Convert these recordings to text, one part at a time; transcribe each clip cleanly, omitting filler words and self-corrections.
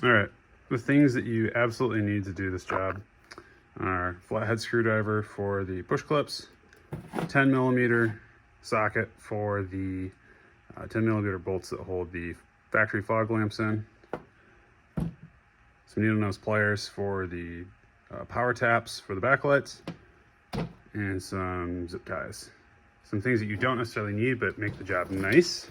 All right, the things that you absolutely need to do this job are flathead screwdriver for the push clips, 10mm socket for the 10mm bolts that hold the factory fog lamps in, some needle nose pliers for the power taps for the backlights, and some zip ties. Some things that you don't necessarily need but make the job nice.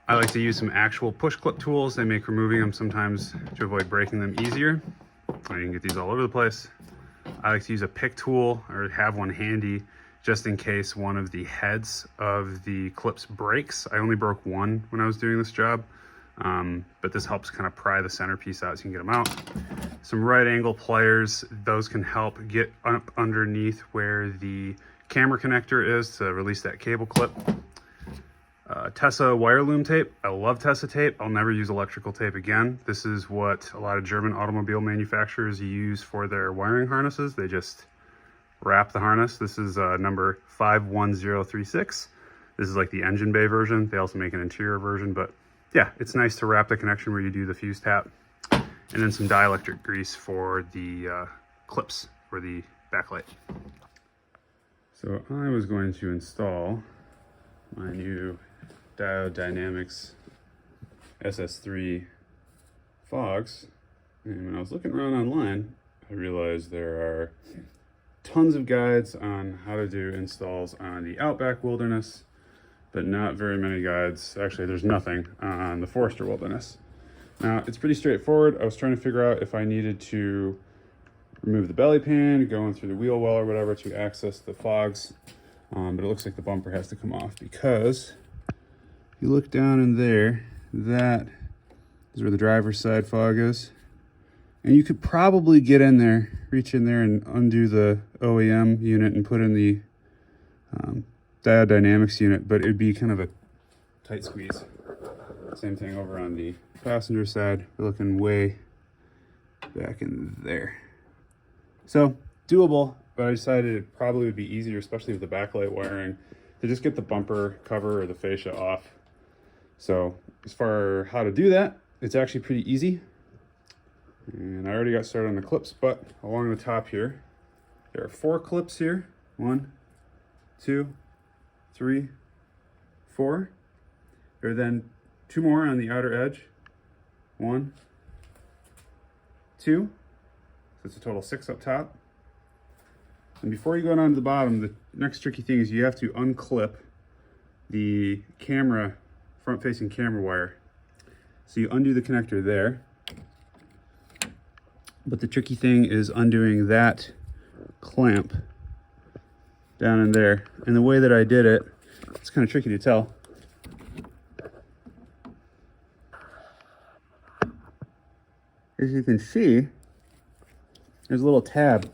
I like to use some actual push clip tools. They make removing them sometimes to avoid breaking them easier. You can get these all over the place. I like to use a pick tool or have one handy just in case one of the heads of the clips breaks. I only broke one when I was doing this job, but this helps kind of pry the centerpiece out so you can get them out. Some right angle pliers, those can help get up underneath where the camera connector is to release that cable clip. Tesa wire loom tape. I love Tesa tape. I'll never use electrical tape again. This is what a lot of German automobile manufacturers use for their wiring harnesses. They just wrap the harness. This is number 51036. This is like the engine bay version. They also make an interior version, but yeah, it's nice to wrap the connection where you do the fuse tap. And then some dielectric grease for the clips for the backlight. So I was going to install my new Diode Dynamics SS3 fogs, and when I was looking around online, I realized there are tons of guides on how to do installs on the Outback Wilderness, but not very many guides. Actually, there's nothing on the Forester Wilderness. Now, it's pretty straightforward. I was trying to figure out if I needed to remove the belly pan, going through the wheel well or whatever to access the fogs, but it looks like the bumper has to come off because you look down in there, that is where the driver's side fog is. And you could probably get in there, reach in there and undo the OEM unit and put in the Diode Dynamics unit, but it'd be kind of a tight squeeze. Same thing over on the passenger side. We're looking way back in there. So doable, but I decided it probably would be easier, especially with the backlight wiring, to just get the bumper cover or the fascia off. So as far as how to do that, it's actually pretty easy. And I already got started on the clips, but along the top here, there are 4 clips here. 1, 2, 3, 4. There are then 2 more on the outer edge. 1, 2. So it's a total 6 up top. And before you go down to the bottom, the next tricky thing is you have to unclip the camera, front-facing camera wire. So you undo the connector there. But the tricky thing is undoing that clamp down in there. And the way that I did it, it's kind of tricky to tell. As you can see, there's a little tab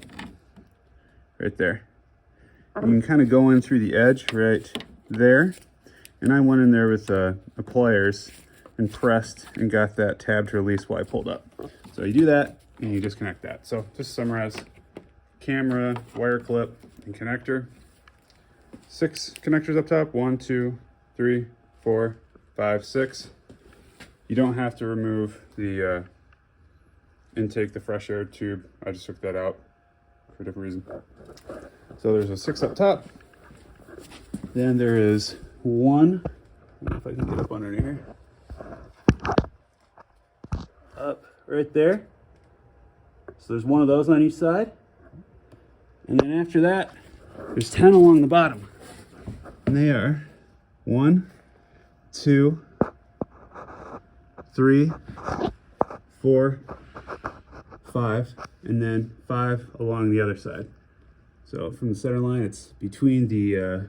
right there. And you can kind of go in through the edge right there. And I went in there with a pliers and pressed and got that tab to release while I pulled up. So you do that and you disconnect that. So just to summarize, camera, wire clip, and connector. 6 connectors up top, 1, 2, 3, 4, 5, 6. You don't have to remove the intake, the fresh air tube. I just took that out for a different reason. So there's a 6 up top. Then there is 1. I don't know if I can get up underneath here. Up right there. So there's 1 of those on each side. And then after that, there's 10 along the bottom. And they are 1, 2, 3, 4, 5, and then 5 along the other side. So from the center line, it's between the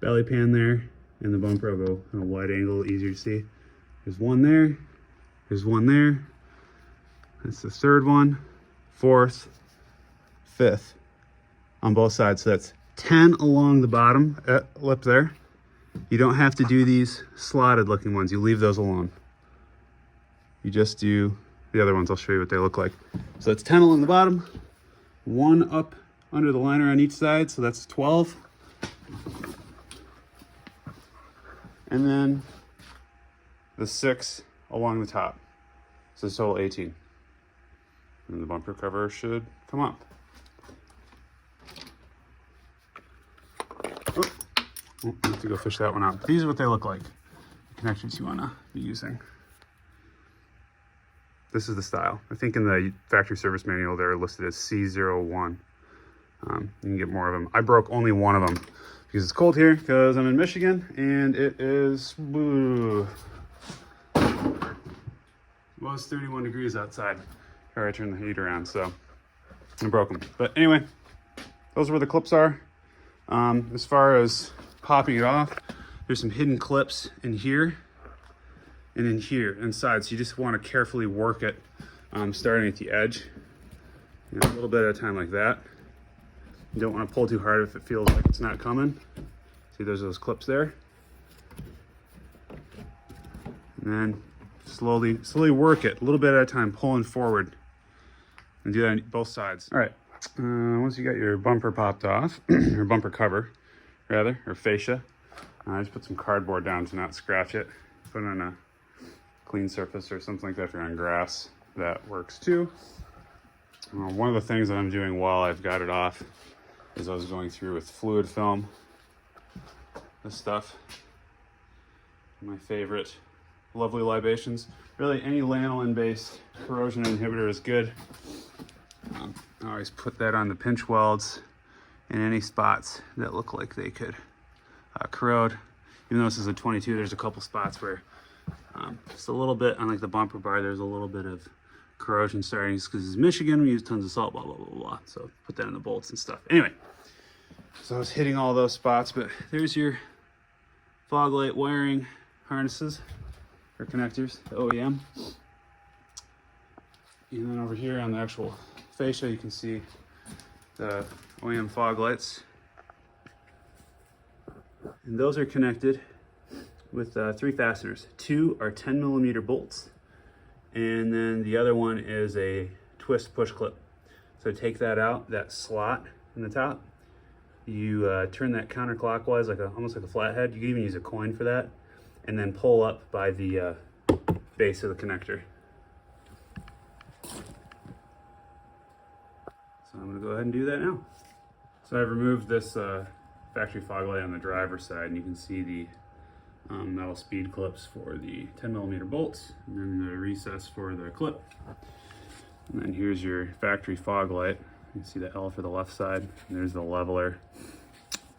belly pan there and the bumper. I'll go on a wide angle, easier to see. There's 1 there, there's 1 there. That's the 3rd one, 4th, 5th on both sides. So that's 10 along the bottom lip there. You don't have to do these slotted looking ones. You leave those alone. You just do the other ones. I'll show you what they look like. So that's 10 along the bottom, 1 up under the liner on each side. So that's 12. And then the 6 along the top. So it's total 18. And the bumper cover should come up. Oh, I have to go fish that one out. These are what they look like. The connectors you want to be using. This is the style. I think in the factory service manual they're listed as C01. You can get more of them. I broke only one of them because it's cold here because I'm in Michigan and it is, it was 31 degrees outside before I turned the heater on, so I broke them. But anyway, those are where the clips are. As far as popping it off, there's some hidden clips in here and in here inside, so you just want to carefully work it, starting at the edge, a little bit at a time like that. You don't want to pull too hard if it feels like it's not coming. See, there's those clips there. And then slowly work it a little bit at a time, pulling forward, and do that on both sides. All right, once you got your bumper popped off, or bumper cover rather, or fascia, I just put some cardboard down to not scratch it. Put it on a clean surface or something like that. If you're on grass, that works too. One of the things that I'm doing while I've got it off is I was going through with fluid film. This stuff, my favorite, lovely libations. Really, any lanolin-based corrosion inhibitor is good. I always put that on the pinch welds in any spots that look like they could corrode. Even though this is a 22, there's a couple spots where just a little bit on like the bumper bar, there's a little bit of corrosion starting, because it's Michigan, we use tons of salt, blah, blah, blah, blah. So put that in the bolts and stuff. Anyway, so I was hitting all those spots, but there's your fog light wiring harnesses or connectors, the OEM. And then over here on the actual fascia, you can see the OEM fog lights. And those are connected with 3 fasteners. 2 are 10mm bolts, and then the other one is a twist push clip. So take that out, that slot in the top, you turn that counterclockwise, like almost like a flathead. You can even use a coin for that, and then pull up by the base of the connector. So I'm gonna go ahead and do that now. So I've removed this factory fog light on the driver's side, and you can see the metal speed clips for the 10mm bolts, and then the recess for the clip. And then here's your factory fog light. You can see the L for the left side, and there's the leveler.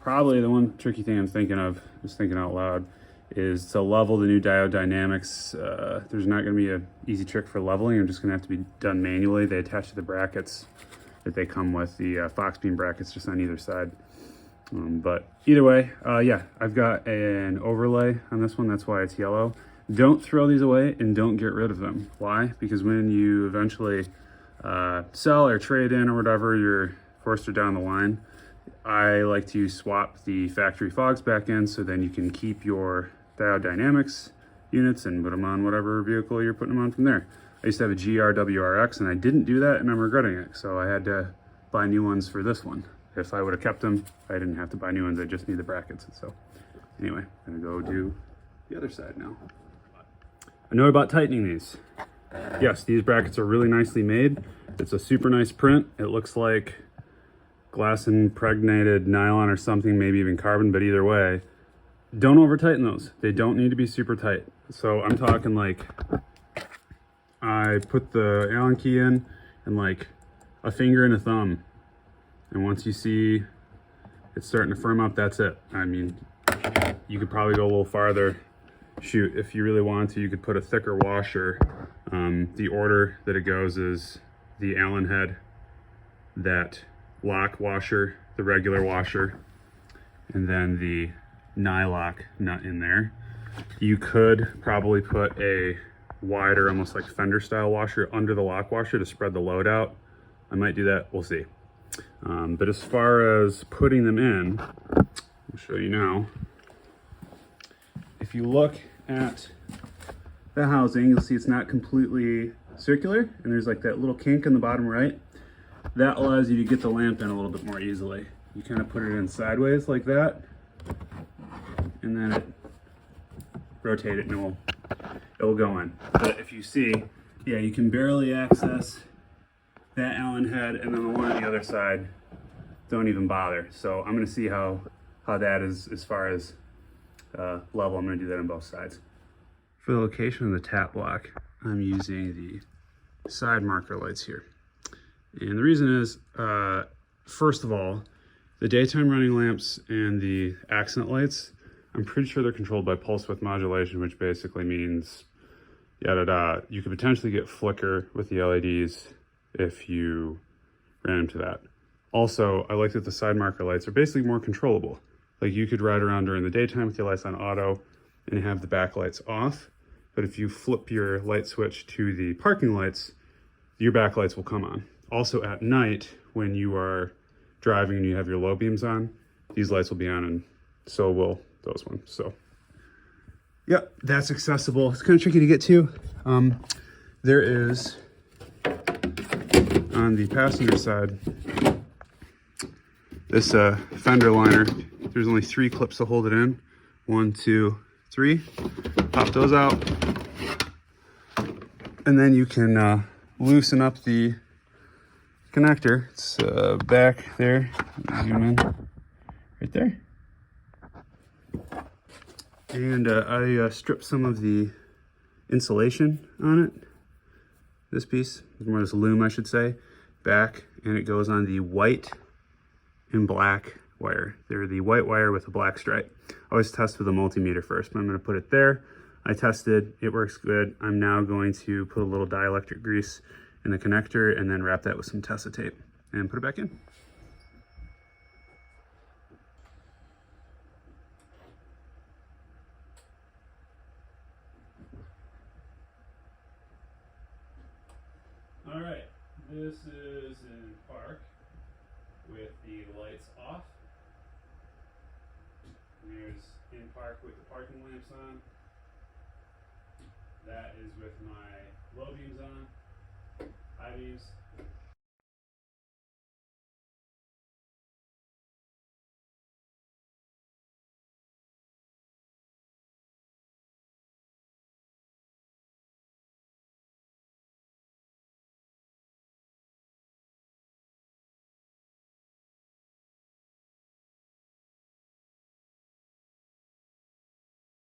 Probably the one tricky thing I'm thinking of, just thinking out loud, is to level the new diode dynamics. There's not going to be an easy trick for leveling. I'm just going to have to be done manually. They attach to the brackets that they come with, the Fox beam brackets just on either side. But either way, yeah, I've got an overlay on this one. That's why it's yellow. Don't throw these away and don't get rid of them. Why? Because when you eventually sell or trade in or whatever, you're forced to down the line, I like to swap the factory fogs back in, so then you can keep your diode dynamics units and put them on whatever vehicle you're putting them on from there. I used to have a GR-WRX and I didn't do that, and I'm regretting it. So I had to buy new ones for this one. If I would have kept them, I didn't have to buy new ones. I just need the brackets. So anyway, I'm gonna go do the other side now. A note about tightening these. Yes, these brackets are really nicely made. It's a super nice print. It looks like glass impregnated nylon or something, maybe even carbon, but either way, don't over tighten those. They don't need to be super tight. So I'm talking like, I put the Allen key in and like a finger and a thumb. And once you see it's starting to firm up, that's it. I mean, you could probably go a little farther. Shoot, if you really wanted to, you could put a thicker washer. The order that it goes is the Allen head, that lock washer, the regular washer, and then the nylock nut in there. You could probably put a wider, almost like fender style washer under the lock washer to spread the load out. I might do that, we'll see. But as far as putting them in, I'll show you now. If you look at the housing, you'll see it's not completely circular, and there's like that little kink in the bottom right. That allows you to get the lamp in a little bit more easily. You kind of put it in sideways like that, and then rotate it and it will go in. But if you see, yeah, you can barely access that Allen head, and then the one on the other side, don't even bother. So I'm gonna see how that is as far as level. I'm gonna do that on both sides. For the location of the tap block, I'm using the side marker lights here. And the reason is, first of all, the daytime running lamps and the accent lights, I'm pretty sure they're controlled by pulse width modulation, which basically means you could potentially get flicker with the LEDs if you ran into that. Also, I like that the side marker lights are basically more controllable. Like you could ride around during the daytime with your lights on auto and have the backlights off. But if you flip your light switch to the parking lights, your backlights will come on. Also at night, when you are driving and you have your low beams on, these lights will be on, and so will those ones. So, yep, that's accessible. It's kind of tricky to get to. There is, on the passenger side, this fender liner. There's only 3 clips to hold it in. 1, 2, 3. Pop those out. And then you can loosen up the connector. It's back there. Zoom in right there. And I stripped some of the insulation on it. This piece, more this loom I should say, back, and it goes on the white and black wire. They're the white wire with a black stripe. I always test with a multimeter first, but I'm going to put it there. I tested, it works good. I'm now going to put a little dielectric grease in the connector and then wrap that with some Tesa tape and put it back in. All right, this is in park with the lights off. There's in park with the parking lamps on. That is with my low beams on, high beams.